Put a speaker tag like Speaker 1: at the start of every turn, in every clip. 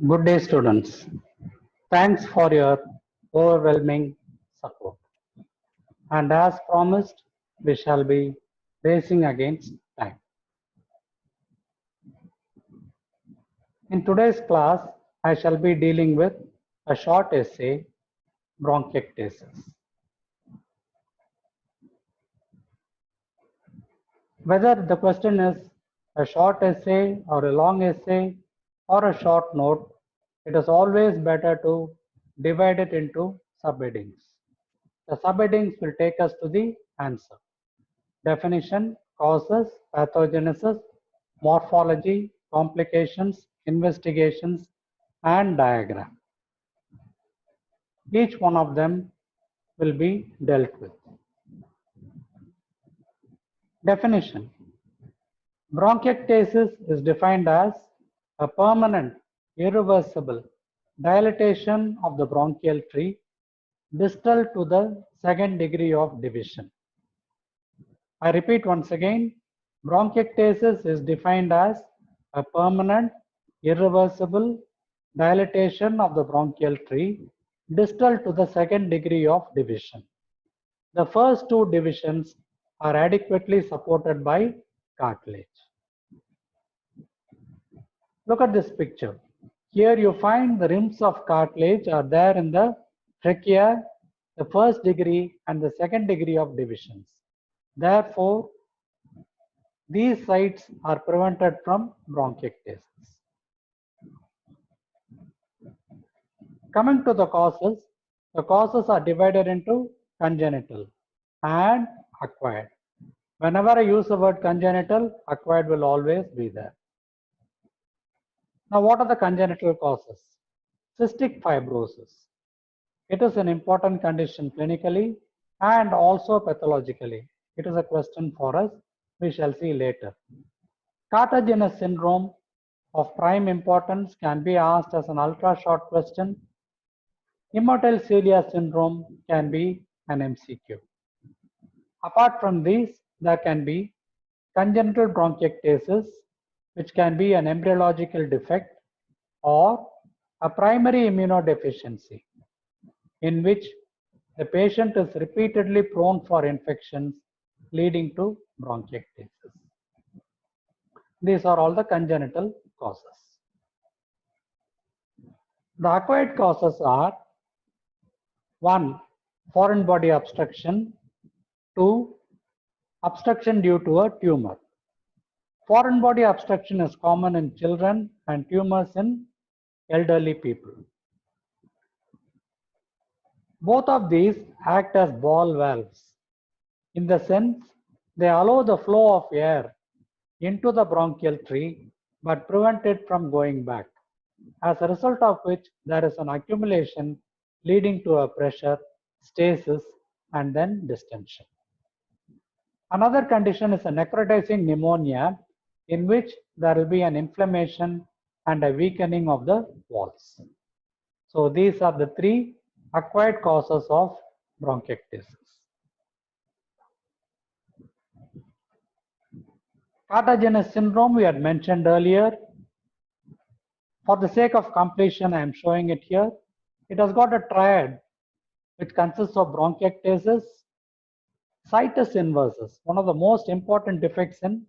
Speaker 1: Good day, students. Thanks for your overwhelming support. And as promised, we shall be racing against time. In today's class, I shall be dealing with a short essay, Bronchiectasis. Whether the question is a short essay or a long essay or a short note, it is always better to divide it into subheadings. The subheadings will take us to the answer. Definition, causes, pathogenesis, morphology, complications, investigations, and diagram. Each one of them will be dealt with. Definition. Bronchiectasis is defined as a permanent, irreversible dilatation of the bronchial tree distal to the second degree of division. I repeat once again, bronchiectasis is defined as a permanent, irreversible dilatation of the bronchial tree distal to the second degree of division. The first two divisions are adequately supported by cartilage. Look at this picture. Here you find the rims of cartilage are there in the trachea, the first degree and the second degree of divisions. Therefore, these sites are prevented from bronchiectasis. Coming to the causes are divided into congenital and acquired. Whenever I use the word congenital, acquired will always be there. Now, what are the congenital causes? Cystic fibrosis. It is an important condition clinically and also pathologically. It is a question for us. We shall see later. Cartagenous syndrome of prime importance can be asked as an ultra short question. Immotile cilia syndrome can be an MCQ. Apart from these, there can be congenital bronchiectasis, which can be an embryological defect or a primary immunodeficiency, in which the patient is repeatedly prone for infections leading to bronchiectasis. These are all the congenital causes. The acquired causes are 1. Foreign body obstruction. 2. Obstruction due to a tumor. Foreign body obstruction is common in children and tumors in elderly people. Both of these act as ball valves. In the sense, they allow the flow of air into the bronchial tree but prevent it from going back, as a result of which there is an accumulation leading to a pressure, stasis, and then distension. Another condition is a necrotizing pneumonia, in which there will be an inflammation and a weakening of the walls. So these are the three acquired causes of bronchiectasis. Cartagenous syndrome we had mentioned earlier. For the sake of completion, I am showing it here. It has got a triad which consists of bronchiectasis, situs inversus, one of the most important defects in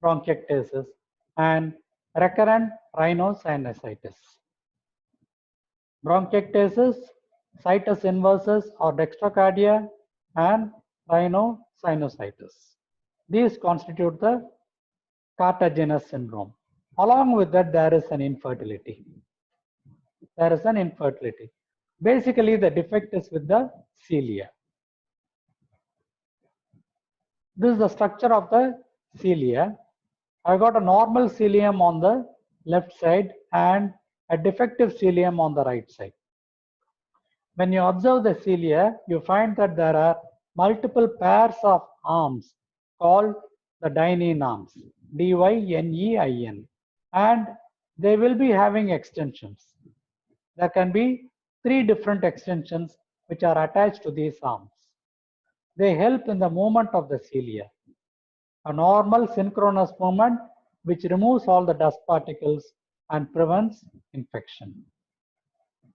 Speaker 1: bronchiectasis, and recurrent rhinosinusitis. Bronchiectasis, situs inversus or dextrocardia, and rhinosinusitis. These constitute the cartagenous syndrome. Along with that, there is an infertility. Basically, the defect is with the cilia. This is the structure of the cilia. I got a normal cilium on the left side and a defective cilium on the right side. When you observe the cilia, you find that there are multiple pairs of arms called the dynein arms, D-Y-N-E-I-N, and they will be having extensions. There can be 3 different extensions which are attached to these arms. They help in the movement of the cilia. A normal synchronous movement which removes all the dust particles and prevents infection.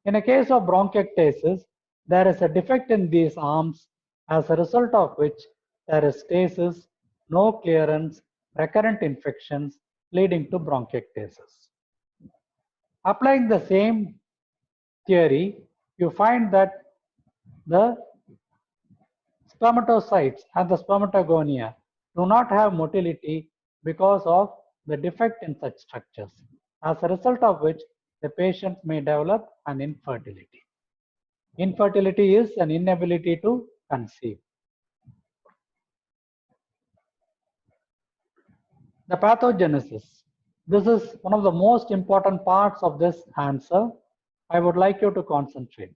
Speaker 1: In a case of bronchiectasis, there is a defect in these arms, as a result of which there is stasis, no clearance, recurrent infections leading to bronchiectasis. Applying the same theory, you find that the spermatocytes and the spermatogonia do not have motility because of the defect in such structures, as a result of which the patient may develop an infertility. Infertility is an inability to conceive. The pathogenesis. This is one of the most important parts of this answer. I would like you to concentrate.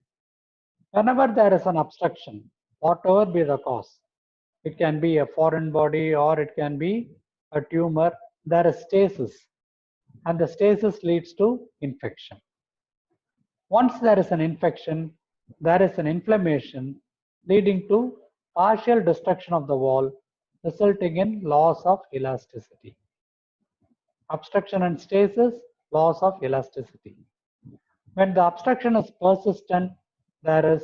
Speaker 1: Whenever there is an obstruction, whatever be the cause, it can be a foreign body or it can be a tumor, there is stasis, and the stasis leads to infection. Once there is an infection, there is an inflammation leading to partial destruction of the wall, resulting in loss of elasticity. Obstruction and stasis, loss of elasticity. When the obstruction is persistent, there is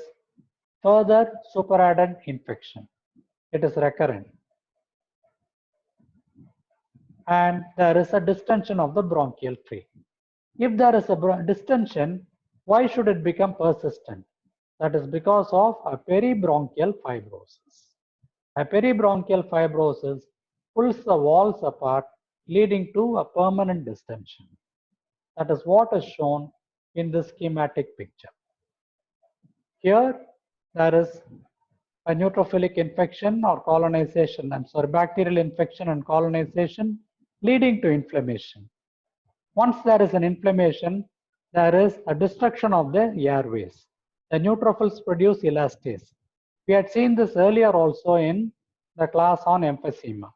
Speaker 1: further superadded infection. It is recurrent. And there is a distension of the bronchial tree. If there is a distension, why should it become persistent? That is because of a peribronchial fibrosis. A peribronchial fibrosis pulls the walls apart, leading to a permanent distension. That is what is shown in this schematic picture. Here, there is a neutrophilic infection or colonization, bacterial infection and colonization leading to inflammation. Once there is an inflammation, there is a destruction of the airways. The neutrophils produce elastase. We had seen this earlier also in the class on emphysema.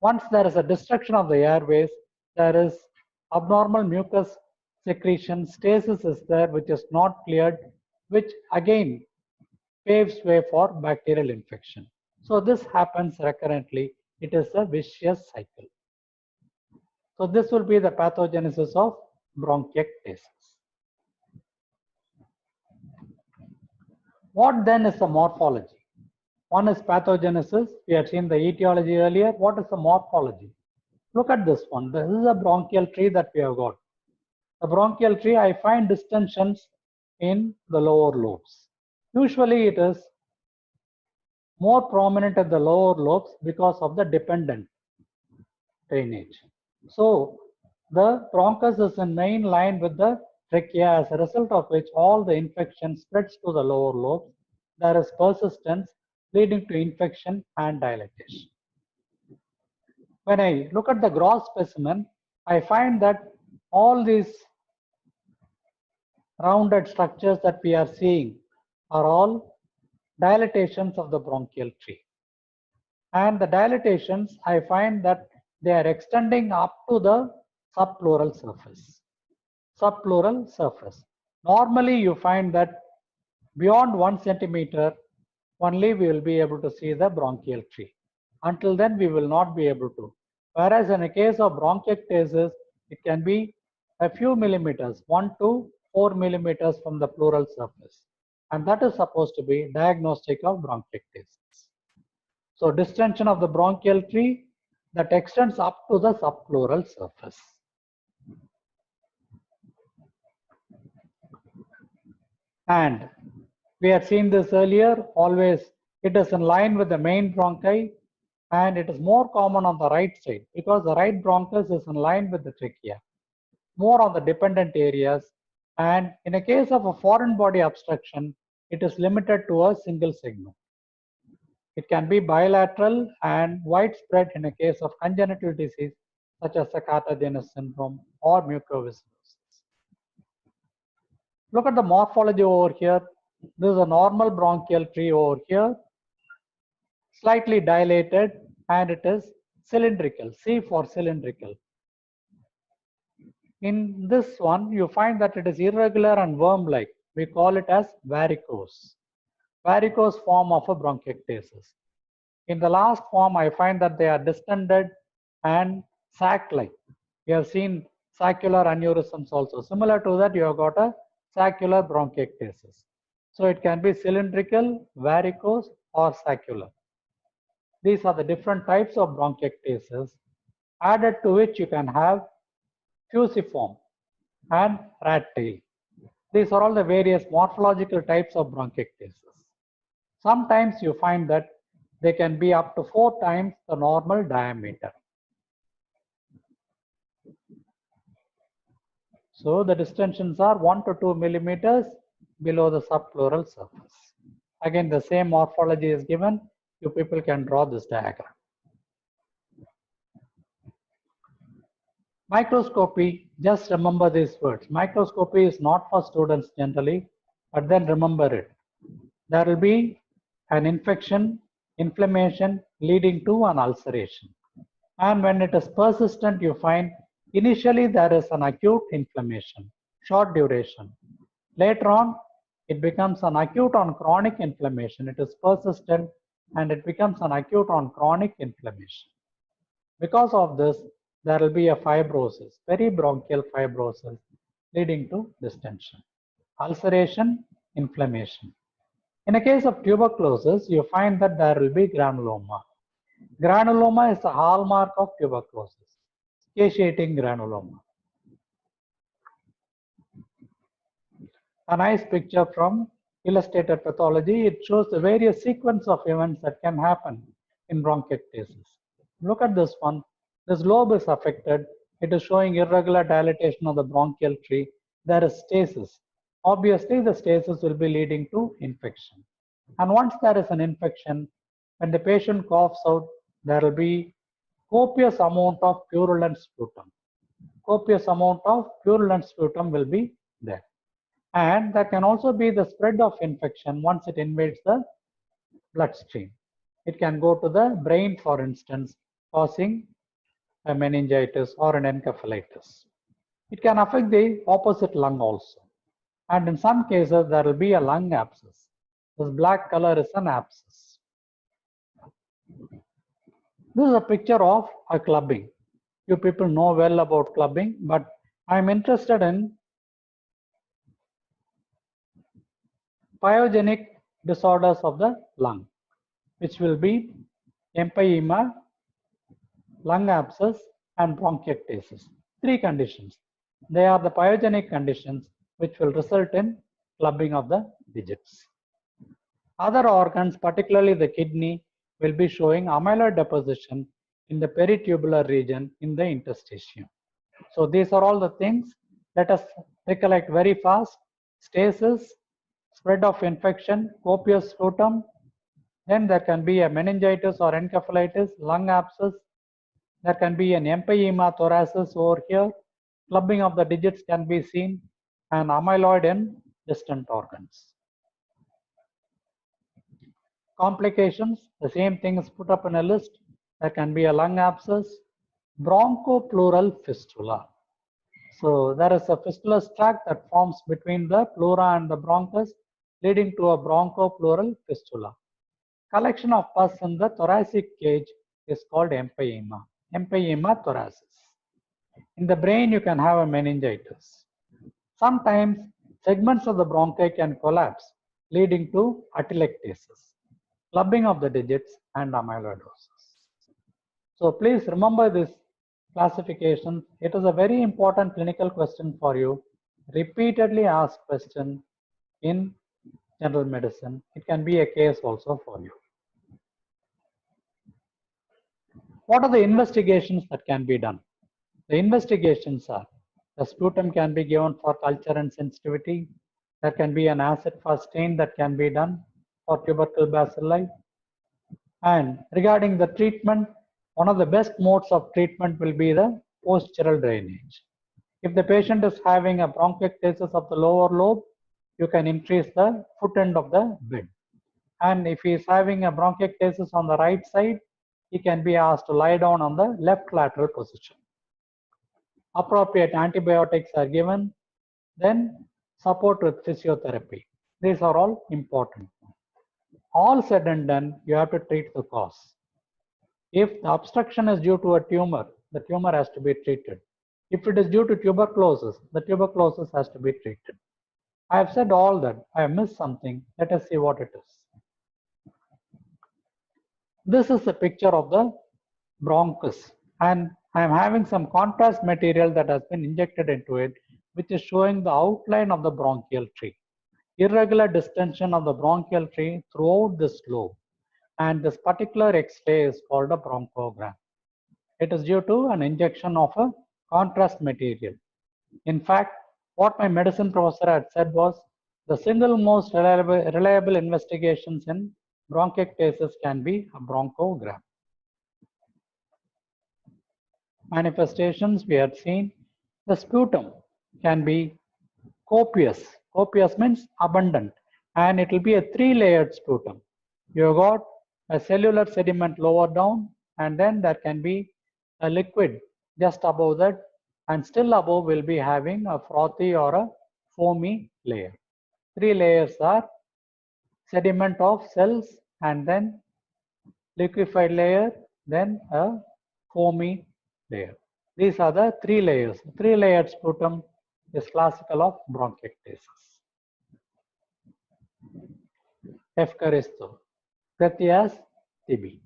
Speaker 1: Once there is a destruction of the airways, there is abnormal mucus secretion, stasis is there, which is not cleared, which again paves way for bacterial infection. So this happens recurrently. It is a vicious cycle. So this will be the pathogenesis of bronchiectasis. What then is the morphology? One is pathogenesis. We had seen the etiology earlier. What is the morphology? Look at this one. This is a bronchial tree that we have got. The bronchial tree, I find distensions in the lower lobes. Usually it is more prominent at the lower lobes because of the dependent drainage. So the bronchus is in main line with the trachea, as a result of which all the infection spreads to the lower lobes. There is persistence leading to infection and dilatation. When I look at the gross specimen, I find that all these rounded structures that we are seeing are all dilatations of the bronchial tree. And the dilatations, I find that they are extending up to the subpleural surface. Subpleural surface. Normally, you find that beyond 1 centimeter, only we will be able to see the bronchial tree. Until then, we will not be able to. Whereas in a case of bronchiectasis, it can be a few millimeters, 1 to 4 millimeters from the pleural surface. And that is supposed to be diagnostic of bronchiectasis. So distension of the bronchial tree that extends up to the subpleural surface. And we had seen this earlier, always it is in line with the main bronchi, and it is more common on the right side because the right bronchus is in line with the trachea, more on the dependent areas. And in a case of a foreign body obstruction, it is limited to a single segment. It can be bilateral and widespread in a case of congenital disease such as the Cartagenous syndrome or mucoviscosis. Look at the morphology over here. This is a normal bronchial tree over here, slightly dilated, and it is cylindrical. C for cylindrical. In this one, you find that it is irregular and worm-like. We call it as varicose. Varicose form of a bronchiectasis. In the last form, I find that they are distended and sac-like. We have seen Saccular aneurysms also. Similar to that, you have got a saccular bronchiectasis. So it can be cylindrical, varicose, or saccular. These are the different types of bronchiectasis, added to which you can have fusiform and rat tail. These are all the various morphological types of bronchiectasis. Sometimes you find that they can be up to 4 times the normal diameter. So the distensions are 1 to 2 millimeters below the subpleural surface. Again, the same morphology is given. You people can draw this diagram. Microscopy, just remember these words. Microscopy is not for students generally, but then remember it. There will be an infection, inflammation leading to an ulceration. And when it is persistent, you find initially there is an acute inflammation, short duration. Later on, it becomes an acute on chronic inflammation. It is persistent and it becomes an acute on chronic inflammation. Because of this, there will be a fibrosis, peribronchial fibrosis, leading to distension, ulceration, inflammation. In a case of tuberculosis, you find that there will be granuloma. Granuloma is the hallmark of tuberculosis, caseating granuloma. A nice picture from illustrated pathology. It shows the various sequence of events that can happen in bronchiectasis. Look at this one. This lobe is affected. It is showing irregular dilatation of the bronchial tree. There is stasis. Obviously, the stasis will be leading to infection. And once there is an infection, when the patient coughs out, there will be copious amount of purulent sputum. Copious amount of purulent sputum will be there. And there can also be the spread of infection once it invades the bloodstream. It can go to the brain, for instance, causing a meningitis or an encephalitis. It can affect the opposite lung also. And in some cases, there will be a lung abscess. This black color is an abscess. This is a picture of a clubbing. You people know well about clubbing, but I'm interested in pyogenic disorders of the lung, which will be empyema, lung abscess, and bronchiectasis. 3 conditions. They are the pyogenic conditions which will result in clubbing of the digits. Other organs, particularly the kidney, will be showing amyloid deposition in the peritubular region in the interstitium. So these are all the things. Let us recollect very fast. Stasis, spread of infection, copious sputum, then there can be a meningitis or encephalitis, lung abscess, there can be an empyema thoracis over here, clubbing of the digits can be seen, and amyloid in distant organs. Complications, the same thing is put up in a list. There can be a lung abscess, bronchopleural fistula. So there is a fistulous tract that forms between the pleura and the bronchus, leading to a bronchopleural fistula. Collection of pus in the thoracic cage is called empyema, empyema thoracis. In the brain, you can have a meningitis. Sometimes segments of the bronchi can collapse, leading to atelectasis, clubbing of the digits, and amyloidosis. So please remember this classification. It is a very important clinical question for you. Repeatedly asked question in general medicine. It can be a case also for you. What are the investigations that can be done? The investigations are, the sputum can be given for culture and sensitivity. There can be an acid-fast stain that can be done for tubercle bacilli. And regarding the treatment, one of the best modes of treatment will be the postural drainage. If the patient is having a bronchiectasis of the lower lobe, you can increase the foot end of the bed. And if he is having a bronchiectasis on the right side, he can be asked to lie down on the left lateral position. Appropriate antibiotics are given, then support with physiotherapy. These are all important. All said and done, you have to treat the cause. If the obstruction is due to a tumor, the tumor has to be treated. If it is due to tuberculosis, the tuberculosis has to be treated. I have said all that. I have missed something. Let us see what it is. This is a picture of the bronchus, and I am having some contrast material that has been injected into it, which is showing the outline of the bronchial tree. Irregular distension of the bronchial tree throughout this lobe, and this particular X-ray is called a bronchogram. It is due to an injection of a contrast material. In fact, what my medicine professor had said was the single most reliable investigations in bronchiectasis can be a bronchogram. Manifestations we had seen, the sputum can be copious. Copious means abundant, and it will be a three-layered sputum. You got a cellular sediment lower down, and then there can be a liquid just above that, and still above will be having a frothy or a foamy layer. Three layers are sediment of cells, and then liquefied layer, then a foamy layer. These are the three layers. Three-layered sputum is classical of bronchiectasis. Ευχαριστώ. Pratyas TB.